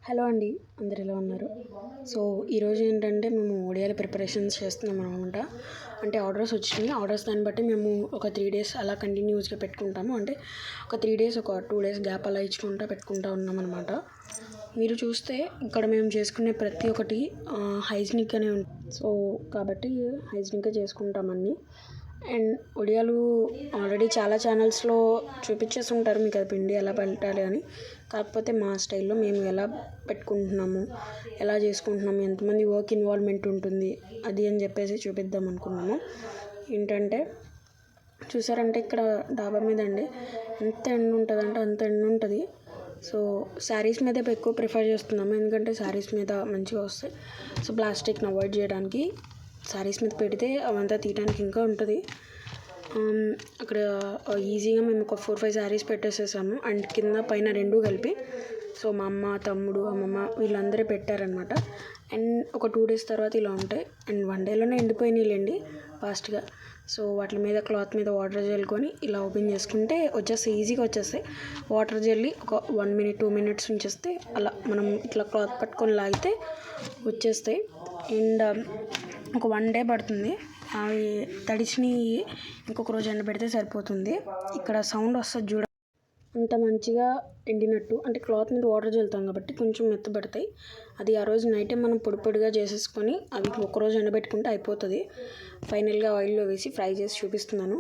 Hello అండి, అందరు ఎలా ఉన్నారు? సో ఈరోజు ఏంటంటే మేము ఒడియాల ప్రిపరేషన్స్ చేస్తున్నాం అనమాట. అంటే ఆర్డర్స్ వచ్చినాయి. ఆర్డర్స్ దాన్ని బట్టి మేము ఒక 3 డేస్ అలా కంటిన్యూస్గా పెట్టుకుంటాము. అంటే ఒక 3 డేస్ ఒక 2 డేస్ గ్యాప్ అలా ఇచ్చుకుంటూ పెట్టుకుంటూ ఉన్నాం అనమాట. మీరు చూస్తే ఇక్కడ మేము చేసుకునే ప్రతి ఒక్కటి హైజీనిక్గానే ఉంటుంది. సో కాబట్టి హైజీనిక్గా చేసుకుంటామన్నీ. అండ్ ఒడియాలు ఆల్రెడీ చాలా ఛానల్స్లో చూపించేసి ఉంటారు మీకు అది పిండి ఎలా పెట్టాలి అని. కాకపోతే మా స్టైల్లో మేము ఎలా పెట్టుకుంటున్నాము, ఎలా చేసుకుంటున్నాము, ఎంతమంది వర్క్ ఇన్వాల్వ్మెంట్ ఉంటుంది అది అని చెప్పేసి చూపిద్దాం అనుకున్నాము. ఏంటంటే చూసారంటే ఇక్కడ డాబా మీద అండి ఎంత ఎండ ఉంటుందంటే అంత ఎండ ఉంటుంది. సో శారీస్ మీద ఎక్కువ ప్రిఫర్ చేస్తున్నాము, ఎందుకంటే శారీస్ మీద మంచిగా వస్తాయి. సో ప్లాస్టిక్ని అవాయిడ్ చేయడానికి శారీస్ మీద పెడితే అవంతా తీయడానికి ఇంకా ఉంటుంది. అక్కడ ఈజీగా మేము ఒక 4-5 శారీస్ పెట్టేసేసాము. అండ్ కింద పైన 2 కలిపి. సో మా అమ్మ, తమ్ముడు, అమ్మమ్మ వీళ్ళందరూ పెట్టారనమాట. అండ్ ఒక 2 డేస్ తర్వాత ఇలా ఉంటాయి. అండ్ 1 డేలోనే ఎండిపోయినాయిలేండి ఫాస్ట్గా. సో వాటి మీద క్లాత్ మీద వాటర్ జల్లుకొని ఇలా ఓపెన్ చేసుకుంటే వచ్చేస్తాయి, ఈజీగా వచ్చేస్తాయి. వాటర్ జల్లి ఒక 1 మినిట్ 2 మినిట్స్ ఉంచేస్తే అలా మనం ఇట్లా క్లాత్ పట్టుకొని లాగితే వచ్చేస్తాయి. అండ్ ఒక 1 డే పడుతుంది. అవి తడిచిని ఇంకొక రోజు ఎండబెడితే సరిపోతుంది. ఇక్కడ సౌండ్ వస్తుంది చూడ, అంత మంచిగా ఎండినట్టు. అంటే క్లాత్ మీద వాటర్ చల్లుతాం కాబట్టి కొంచెం మెత్తబడతాయి. అది ఆ రోజు నైటే మనం పొడి పొడిగా చేసేసుకొని అవి ఒకరోజు ఎండబెట్టుకుంటే అయిపోతుంది. ఫైనల్గా ఆయిల్లో వేసి ఫ్రై చేసి చూపిస్తున్నాను.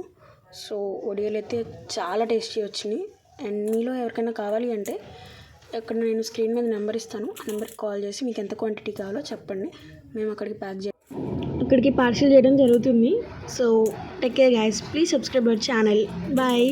సో ఒడియాలు అయితే చాలా టేస్టీ వచ్చినాయి. అండ్ మీలో ఎవరికైనా కావాలి అంటే అక్కడ నేను స్క్రీన్ మీద నెంబర్ ఇస్తాను. ఆ నెంబర్కి కాల్ చేసి మీకు ఎంత క్వాంటిటీ కావాలో చెప్పండి, మేము అక్కడికి పార్సల్ చేయడం జరుగుతుంది. So take care guys, please subscribe our channel. Bye.